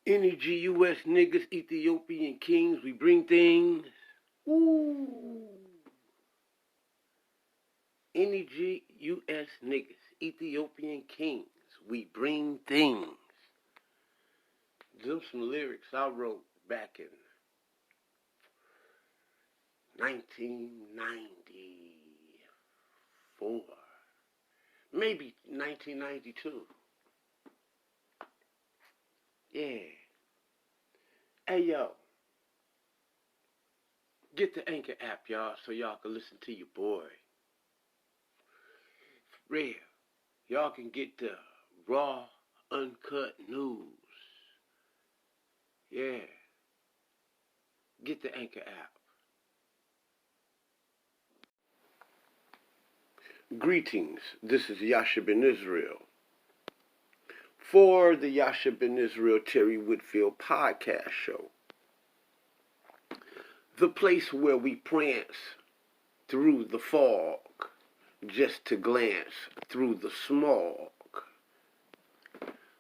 Any GUS niggas, Ethiopian kings, we bring things. Ooh. Any GUS niggas, Ethiopian kings, we bring things. Them some lyrics I wrote back in 1994, maybe 1992. Yeah. Hey, yo. Get the Anchor app, y'all, so y'all can listen to your boy. For real. Y'all can get the raw, uncut news. Yeah. Get the Anchor app. Greetings. This is Yasha Ben Israel. For the Yasha Ben Israel Terry Whitfield podcast show. The place where we prance through the fog just to glance through the smog.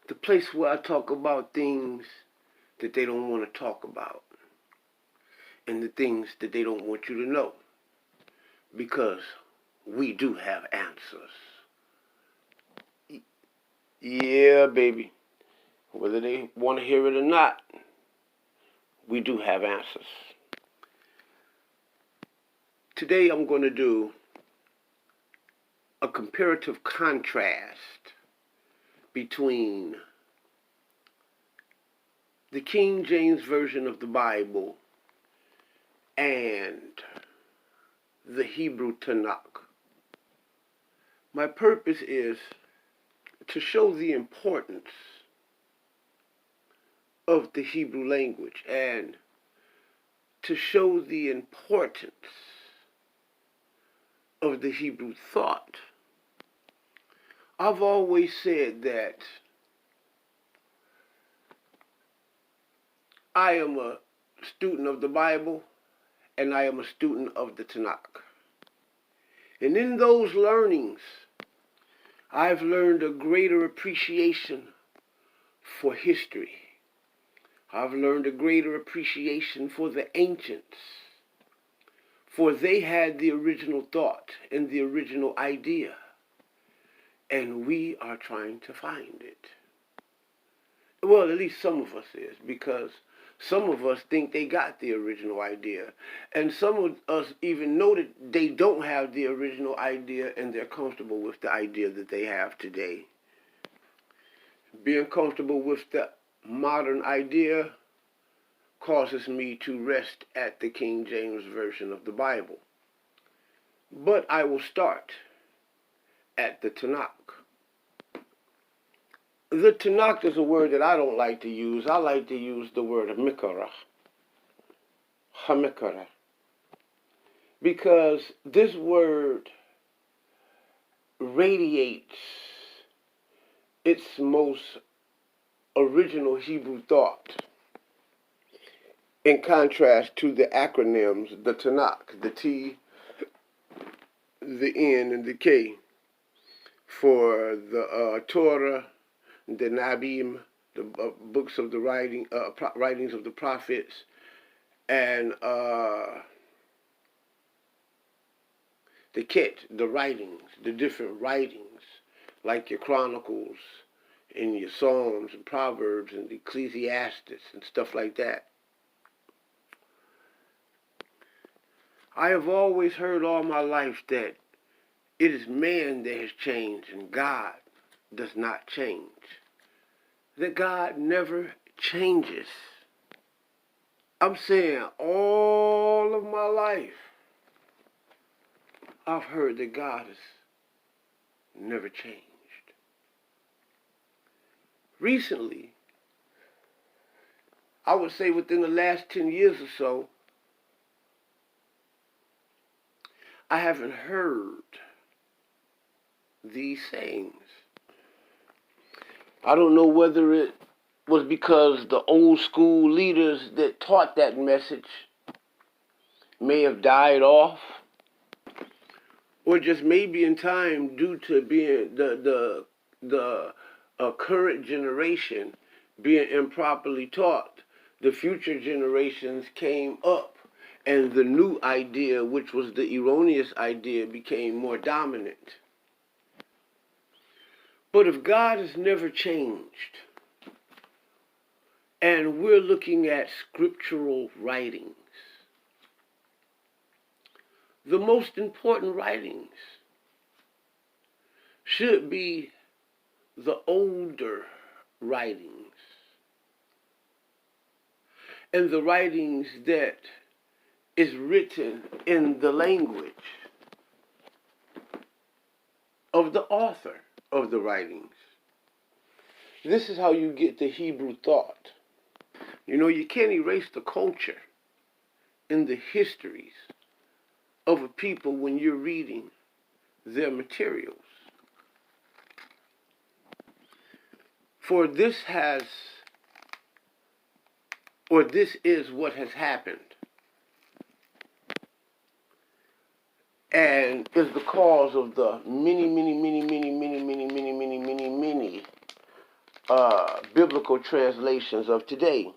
The place where I talk about things that they don't want to talk about. And the things that they don't want you to know. Because we do have answers. Yeah, baby. Whether they want to hear it or not, we do have answers. Today I'm going to do a comparative contrast between the King James Version of the Bible and the Hebrew Tanak. My purpose is to show the importance of the Hebrew language and to show the importance of the Hebrew thought. I've always said that I am a student of the Bible and I am a student of the Tanak. And in those learnings, I've learned a greater appreciation for history. I've learned a greater appreciation for the ancients, for they had the original thought and the original idea, and we are trying to find it. Well, at least some of us is, because some of us think they got the original idea, and some of us even know that they don't have the original idea and they're comfortable with the idea that they have today. Being comfortable with the modern idea causes me to rest at the King James Version of the Bible. But I will start at the Tanak. The Tanak is a word that I don't like to use. I like to use the word hamikara. Hamikara. Because this word radiates its most original Hebrew thought in contrast to the acronyms, the Tanak, the T, the N, and the K, for the Torah, the Nabim, the books of the writings of the prophets, and the Ket, the writings, the different writings, like your Chronicles, and your Psalms, and Proverbs, and the Ecclesiastes, and stuff like that. I have always heard all my life that it is man that has changed and God does not change. That God never changes. I'm saying all of my life I've heard that God has never changed. Recently, I would say within the last 10 years or so, I haven't heard these sayings. I don't know whether it was because the old school leaders that taught that message may have died off, or just maybe in time due to being the current generation being improperly taught, the future generations came up and the new idea, which was the erroneous idea, became more dominant. But if God has never changed, and we're looking at scriptural writings, the most important writings should be the older writings, and the writings that is written in the language of the author of the writings. This is how you get the Hebrew thought. You know, you can't erase the culture and the histories of a people when you're reading their materials. For this is what has happened, and is the cause of the many biblical translations of today.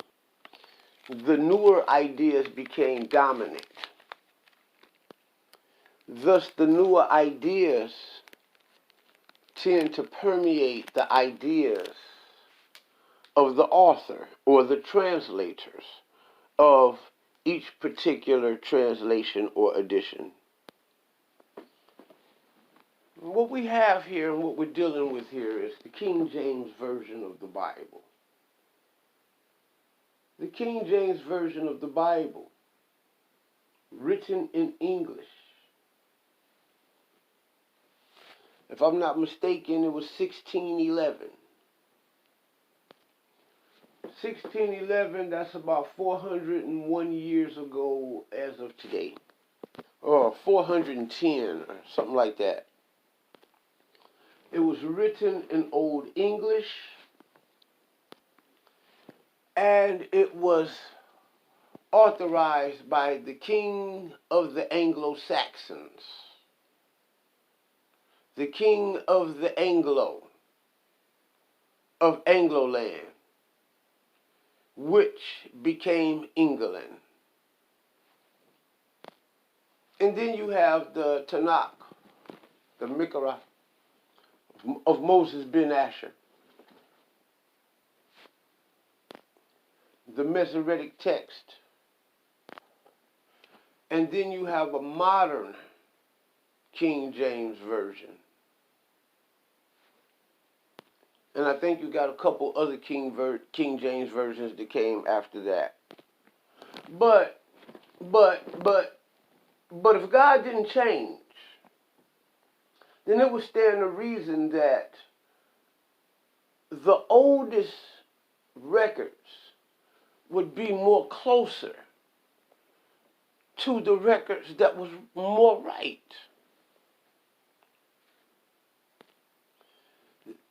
The newer ideas became dominant. Thus, the newer ideas tend to permeate the ideas of the author or the translators of each particular translation or edition. What we have here and what we're dealing with here is the King James Version of the Bible. The King James Version of the Bible, written in English. If I'm not mistaken, it was 1611. 1611, that's about 401 years ago as of today. Or 410, or something like that. It was written in Old English, and it was authorized by the king of the Anglo-Saxons, the king of the of Anglo-land, which became England. And then you have the Tanak, the Mikra of Moses ben Asher, the Masoretic text. And then you have a modern King James Version. And I think you got a couple other King James versions that came after that. But if God didn't change, then it would stand to reason that the oldest records would be more closer to the records that was more right.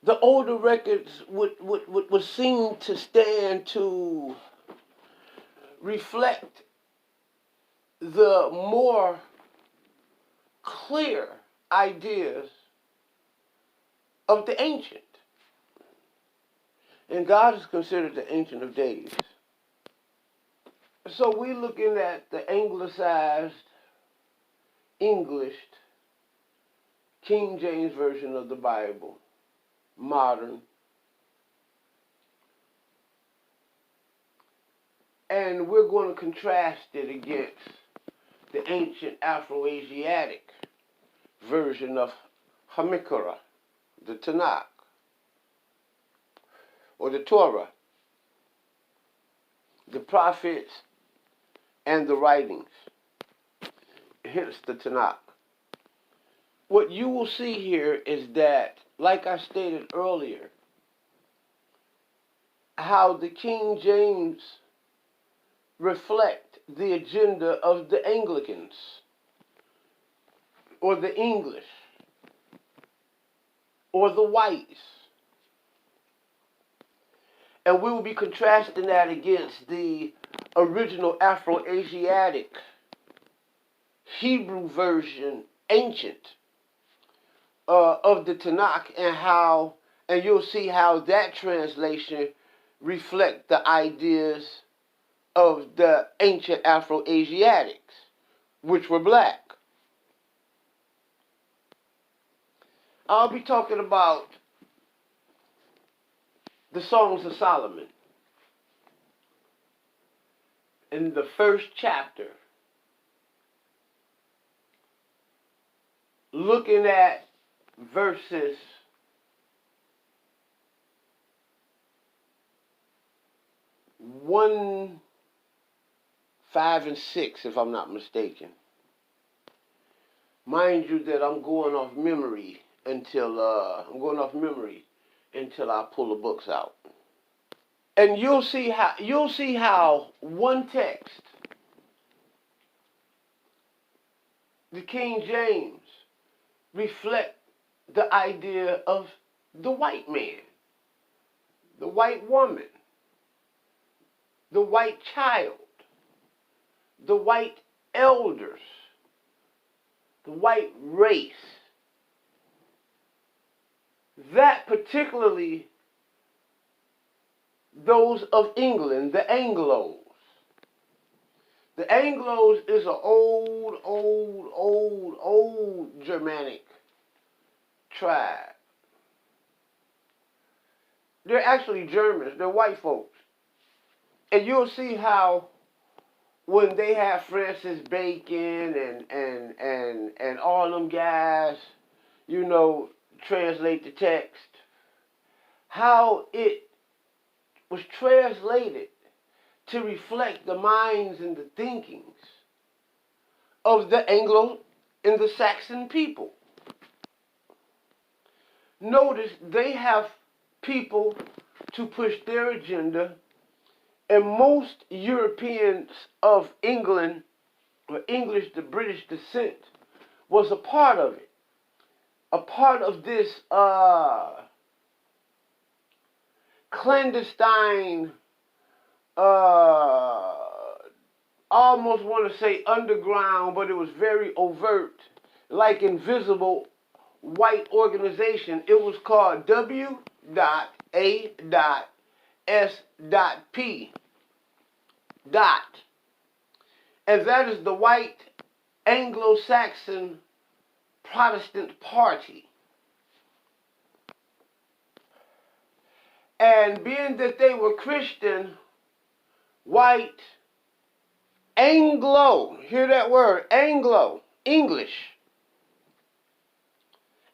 The older records would seem to stand to reflect the more clear ideas of the ancient. And God is considered the Ancient of Days. So we're looking at the anglicized, English, King James Version of the Bible, modern. And we're going to contrast it against the ancient Afro-Asiatic version of Hamikra, the Tanak, or the Torah, the prophets, and the writings, hence the Tanak. What you will see here is that, like I stated earlier, how the King James reflect the agenda of the Anglicans, or the English, or the whites. And we will be contrasting that against the original Afro-Asiatic Hebrew version, ancient, of the Tanakh, and you'll see how that translation reflect the ideas of the ancient Afro-Asiatics, which were black. I'll be talking about the Songs of Solomon in the first chapter, looking at verses 1, 5, and 6, if I'm not mistaken. Mind you that I'm going off memory until I pull the books out. And you'll see how one text, the King James, reflect the idea of the white man, the white woman, the white child, the white elders, the white race. That particularly those of England, the Anglos. The Anglos is an old Germanic tribe. They're actually Germans. They're white folks. And you'll see how when they have Francis Bacon and all them guys, you know, translate the text, how it was translated to reflect the minds and the thinkings of the Anglo and the Saxon people. Notice they have people to push their agenda, and most Europeans of England, or English to British descent, was a part of it. A part of this clandestine, almost want to say underground, but it was very overt, like invisible white organization. It was called W.A.S.P. And that is the White Anglo-Saxon Protestant Party. And being that they were Christian, white, Anglo, hear that word, Anglo, English,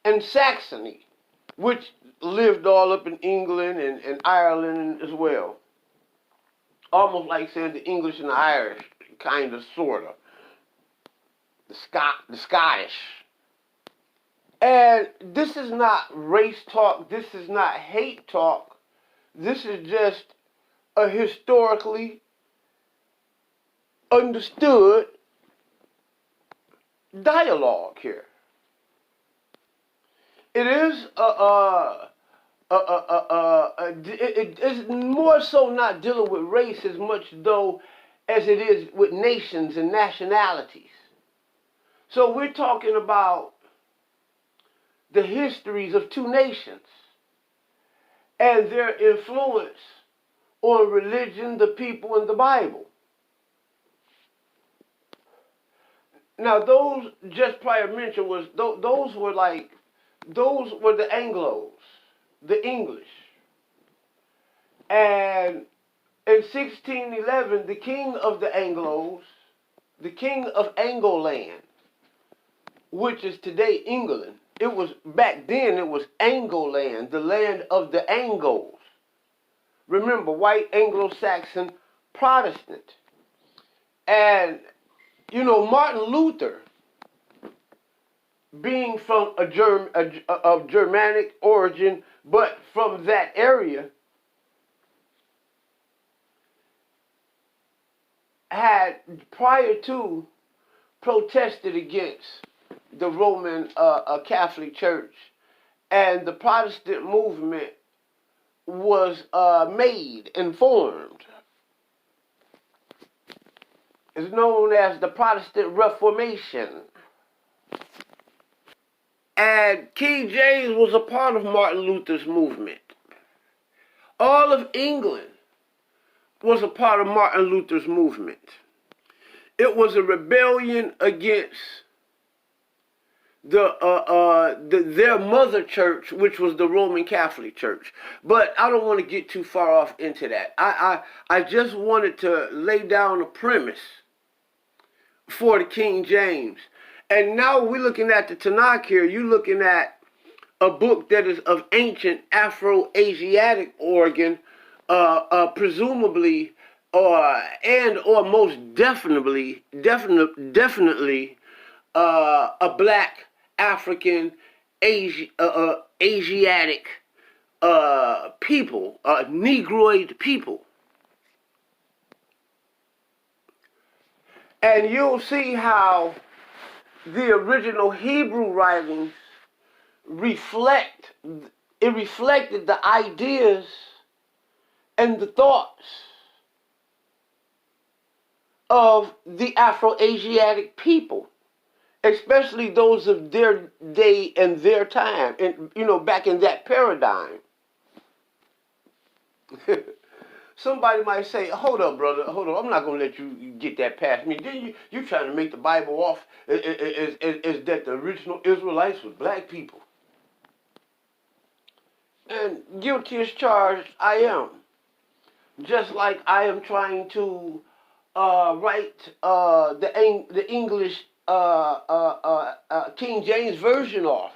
and Saxony, which lived all up in England and Ireland as well. Almost like saying the English and the Irish, kind of, sort of. The Scottish. And this is not race talk, this is not hate talk, this is just a historically understood dialogue here. It is it is more so not dealing with race as much though as it is with nations and nationalities. So we're talking about the histories of two nations and their influence on religion, the people, and the Bible. Now, those just prior mentioned was those were the Anglos, the English. And in 1611, the king of the Anglos, the king of Angleland, which is today England, it was back then it was Angleland, the land of the Angles. Remember, white Anglo-Saxon Protestant. And you know, Martin Luther, being from of Germanic origin, but from that area, had prior to protested against the Roman Catholic Church, and the Protestant movement was made and formed. It's known as the Protestant Reformation. And King James was a part of Martin Luther's movement. All of England was a part of Martin Luther's movement. It was a rebellion against their mother church, which was the Roman Catholic Church. But I don't want to get too far off into that. I just wanted to lay down a premise for the King James. And now we're looking at the Tanakh here. You're looking at a book that is of ancient Afro-Asiatic origin, presumably, or most definitely, a black African Asiatic people, Negroid people. And you'll see how the original Hebrew writings reflected the ideas and the thoughts of the Afro-Asiatic people, especially those of their day and their time, and back in that paradigm. Somebody might say, hold up, brother, hold up, I'm not going to let you get that past me. Then you trying to make the Bible off as that the original Israelites was black people. And guilty as charged I am. Just like I am trying to write the English King James Version off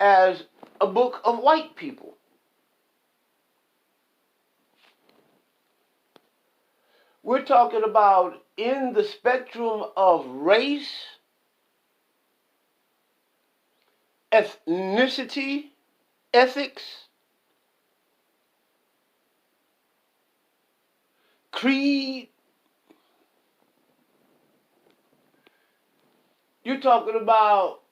as a book of white people. We're talking about in the spectrum of race, ethnicity, ethics, creed. You're talking about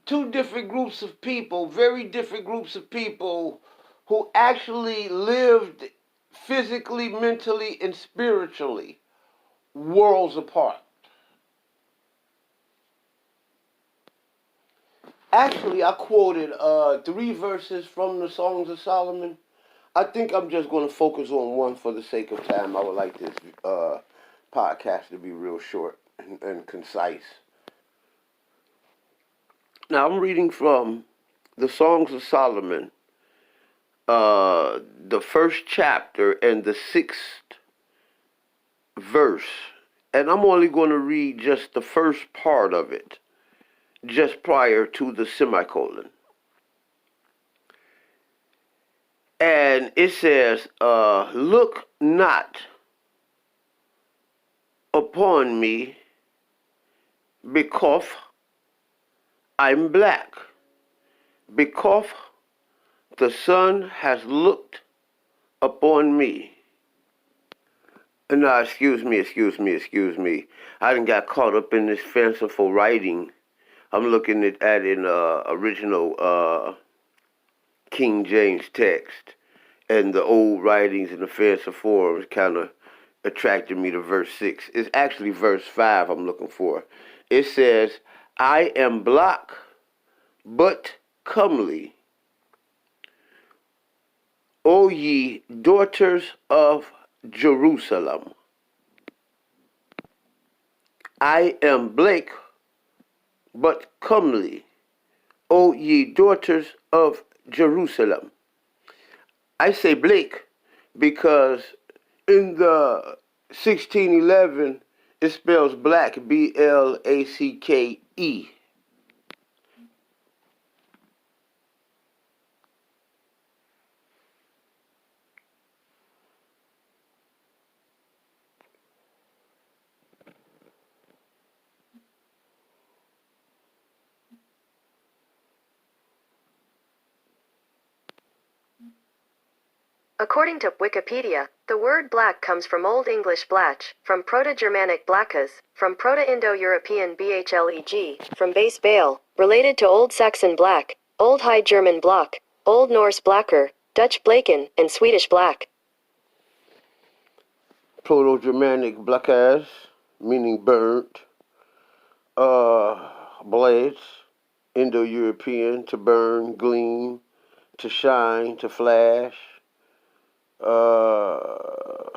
two different groups of people, very different groups of people who actually lived physically, mentally, and spiritually worlds apart. Actually, I quoted 3 verses from the Songs of Solomon. I think I'm just going to focus on one for the sake of time. I would like this podcast to be real short and concise. Now, I'm reading from the Songs of Solomon, the first chapter and the 6th verse. And I'm only going to read just the first part of it, just prior to the semicolon. And it says, look not upon me because I'm black, because the sun has looked upon me. No, excuse me. I done got caught up in this fanciful writing. I'm looking at an original King James text, and the old writings in the fanciful forms kind of attracted me to verse 6. It's actually verse 5 I'm looking for. It says, I am black, but comely, O ye daughters of Jerusalem. I am black, but comely, O ye daughters of Jerusalem. I say Blake because in the 1611 it spells black, B-L-A-C-K-E. According to Wikipedia, the word black comes from Old English blach, from Proto-Germanic blackas, from Proto-Indo-European bhleg, from base bale, related to Old Saxon black, Old High German block, Old Norse blacker, Dutch blaken, and Swedish black. Proto-Germanic blackas, meaning burnt, blades, Indo-European, to burn, gleam, to shine, to flash, to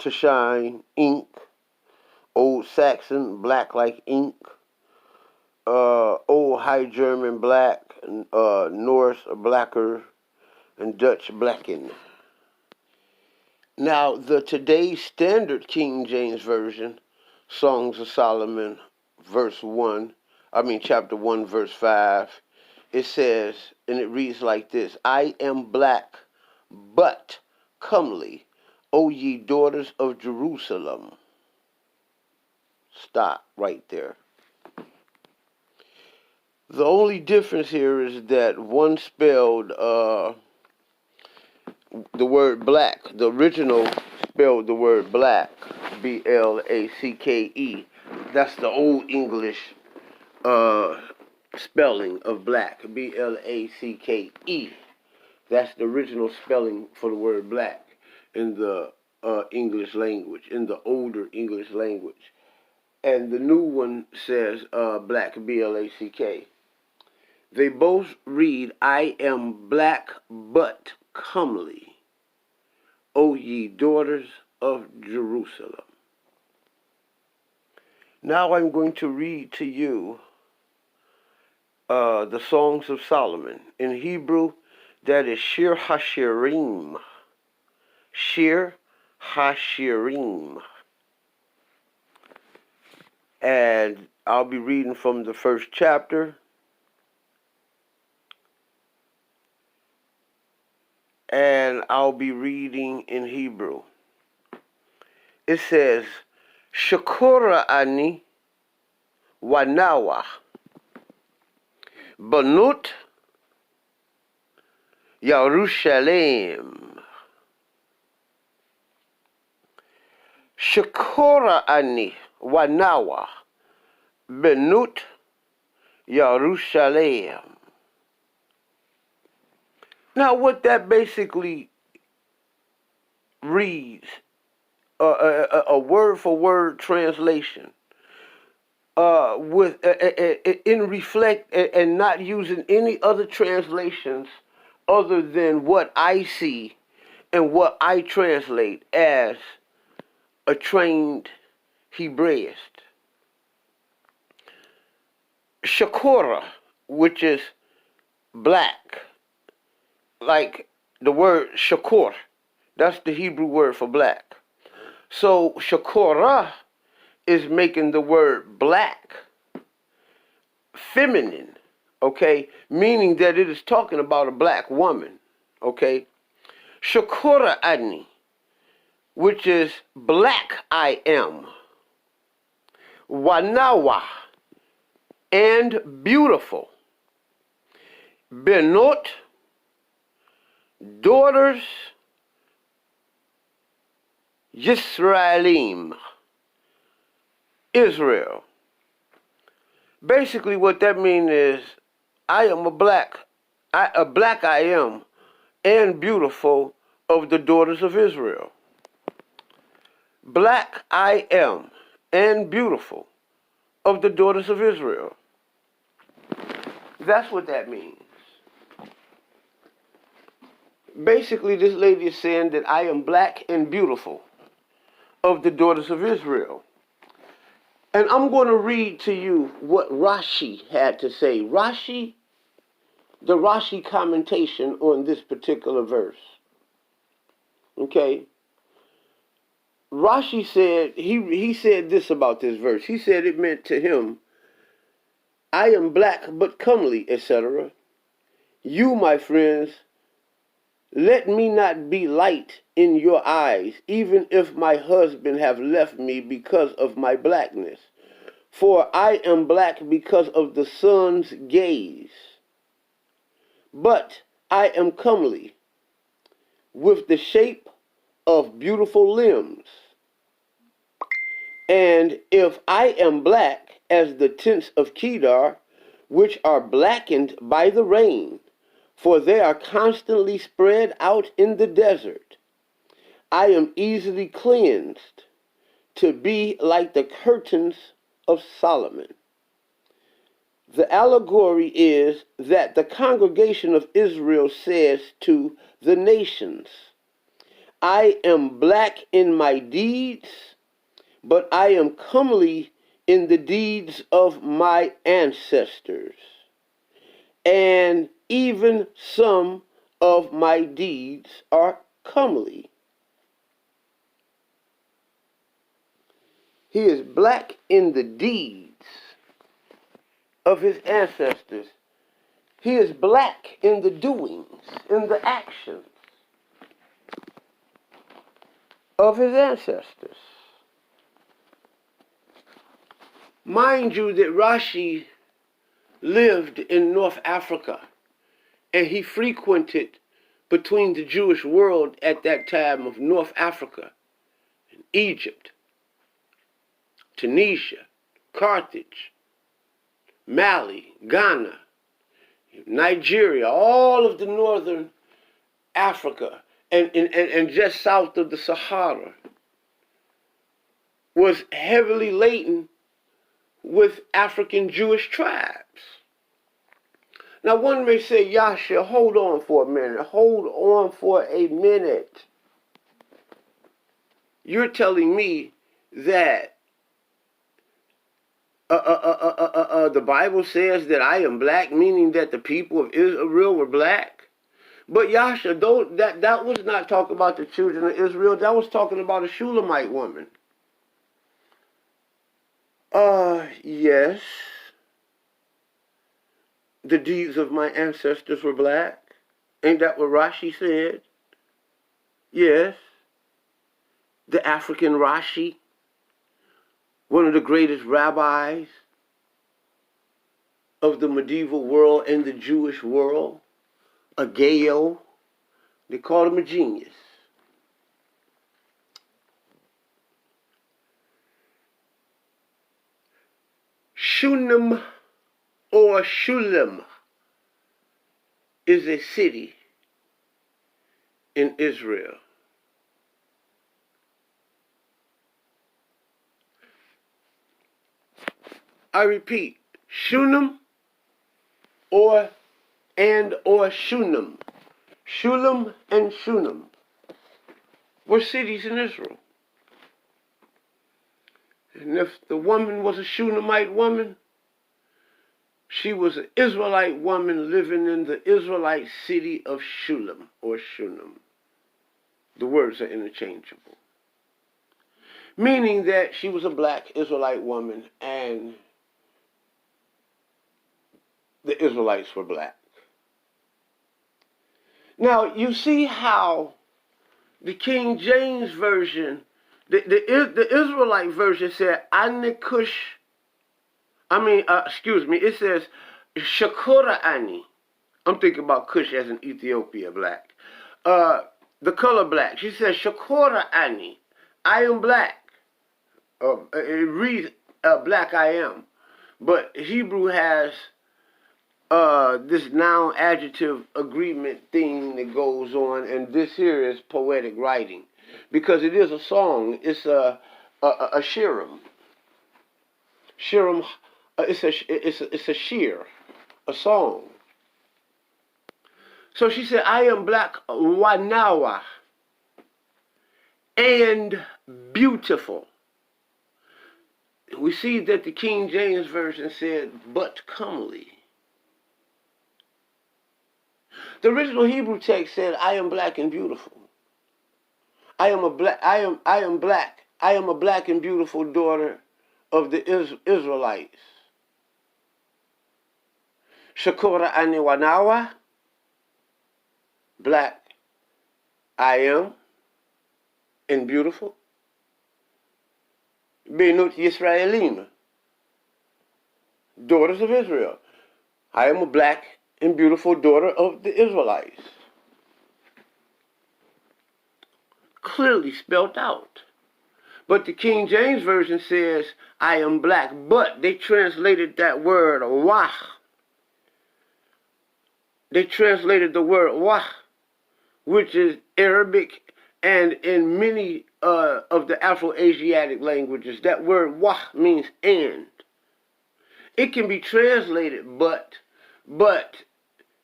shine, ink, Old Saxon, black like ink, Old High German, black, Norse, blacker, and Dutch, blacken. Now, the today's standard King James Version, Songs of Solomon, chapter 1, verse 5, it says, and it reads like this: I am black, but comely, O ye daughters of Jerusalem. Stop right there. The only difference here is that one spelled the word black. The original spelled the word black, B-L-A-C-K-E. That's the old English spelling of black, B-L-A-C-K-E. That's the original spelling for the word black in the English language, in the older English language. And the new one says black, B-L-A-C-K. They both read, I am black but comely, O ye daughters of Jerusalem. Now I'm going to read to you the Songs of Solomon. In Hebrew, that is Shir HaShirim. Shir HaShirim. And I'll be reading from the first chapter. And I'll be reading in Hebrew. It says, Shakura ani wanawa banut Yerushalem. Shakura ani wanawa banut Yerushalem. Now, what that basically reads, a word-for-word translation, and not using any other translations other than what I see and what I translate as a trained Hebraist. Shakora, which is black, like the word shakur. That's the Hebrew word for black. So shakora is making the word black feminine, okay? Meaning that it is talking about a black woman, okay? Shakura ani, which is black I am. Wanawa, and beautiful. Benot, daughters, Yisraelim, Israel. Basically what that means is, I am a black I am, and beautiful of the daughters of Israel. Black I am, and beautiful of the daughters of Israel. That's what that means. Basically, this lady is saying that I am black and beautiful of the daughters of Israel. And I'm going to read to you what Rashi had to say. The Rashi commentation on this particular verse. Okay? Rashi said, he said this about this verse. He said it meant to him, I am black but comely, etc. You, my friends, let me not be light in your eyes, even if my husband have left me because of my blackness. For I am black because of the sun's gaze. But I am comely, with the shape of beautiful limbs. And if I am black as the tents of Kedar, which are blackened by the rain, for they are constantly spread out in the desert, I am easily cleansed, to be like the curtains of Solomon. The allegory is that the congregation of Israel says to the nations, I am black in my deeds, but I am comely in the deeds of my ancestors. And even some of my deeds are comely. He is black in the deeds of his ancestors. He is black in the doings, in the actions of his ancestors. Mind you that Rashi lived in North Africa, and he frequented between the Jewish world at that time of North Africa, and Egypt, Tunisia, Carthage, Mali, Ghana, Nigeria, all of the northern Africa, and just south of the Sahara, was heavily laden with African Jewish tribes. Now one may say, Yasha, hold on for a minute. Hold on for a minute. You're telling me that the Bible says that I am black, meaning that the people of Israel were black? But Yasha, that was not talking about the children of Israel. That was talking about a Shulamite woman. Yes. The deeds of my ancestors were black. Ain't that what Rashi said? Yes. The African Rashi, one of the greatest rabbis of the medieval world and the Jewish world, a Gayo. They called him a genius. Shunem or Shulam is a city in Israel. I repeat, Shunem or Shunem. Shulam and Shunem were cities in Israel. And if the woman was a Shunammite woman, she was an Israelite woman living in the Israelite city of Shulam or Shunem. The words are interchangeable. Meaning that she was a black Israelite woman and the Israelites were black. Now, you see how the King James Version, the Israelite version said, it says, Shakura Ani. I'm thinking about Kush as in Ethiopia, black. The color black. She says, Shakura Ani. I am black. It reads, black I am. But Hebrew has this noun adjective agreement thing that goes on, and this here is poetic writing, because it is a song. It's a shirim. Shirim. It's a shir, a song. So she said, I am black wanawa and beautiful. We see that the King James Version said, but comely. The original Hebrew text said, I am black and beautiful. I am a black and beautiful daughter of the Israelites. Shakora Aniwanawa, black I am and beautiful. Benut Yisraelim, daughters of Israel. I am a black and beautiful daughter of the Israelites. Clearly spelled out. But the King James Version says, I am black, but they translated that word wah. They translated the word wah, which is Arabic, and in many of the Afro-Asiatic languages, that word wah means and. It can be translated but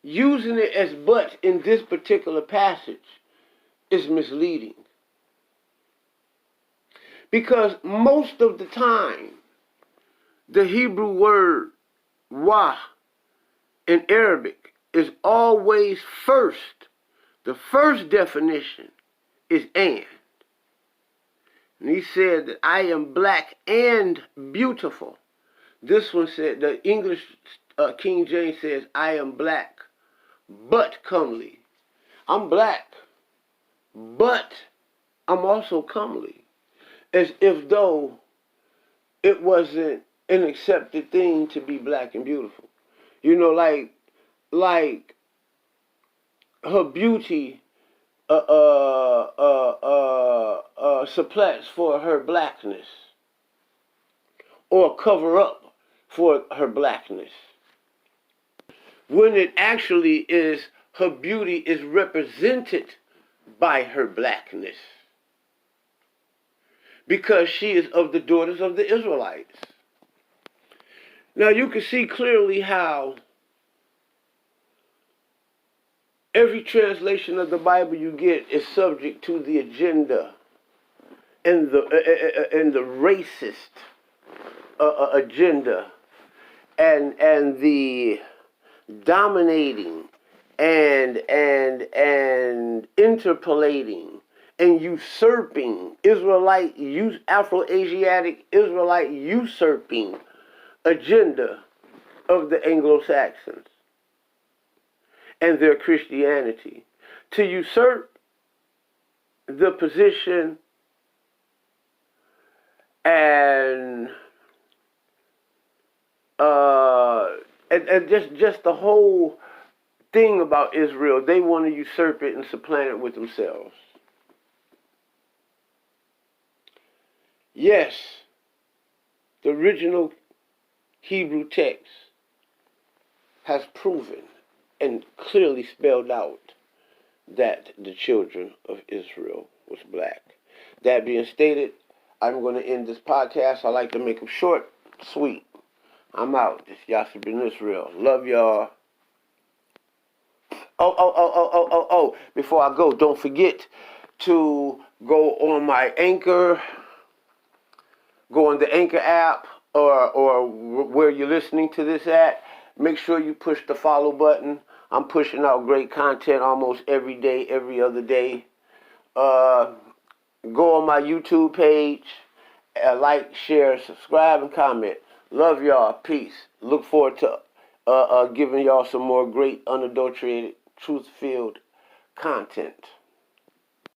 using it as but in this particular passage is misleading. Because most of the time, the Hebrew word wah in Arabic is always first. The first definition is and. And he said that I am black and beautiful. This one said, the English King James says, I am black but comely. I'm black, but I'm also comely. As if though it wasn't an accepted thing to be black and beautiful. You know, like her beauty supplants for her blackness, or cover up for her blackness, when it actually is her beauty is represented by her blackness, because she is of the daughters of the Israelites. Now you can see clearly how every translation of the Bible you get is subject to the agenda and the racist agenda and the dominating and interpolating and usurping Afro-Asiatic Israelite usurping agenda of the Anglo-Saxons and their Christianity, to usurp the position and just the whole thing about Israel. They want to usurp it and supplant it with themselves. Yes, the original Hebrew text has proven and clearly spelled out that the children of Israel was black. That being stated, I'm going to end this podcast. I like to make them short, sweet. I'm out. This Yasser Ben Israel. Love y'all. Oh. Before I go, don't forget to go on my Anchor. Go on the Anchor app or where you're listening to this at. Make sure you push the follow button. I'm pushing out great content almost every day, every other day. Go on my YouTube page. Like, share, subscribe, and comment. Love y'all. Peace. Look forward to giving y'all some more great, unadulterated, truth-filled content.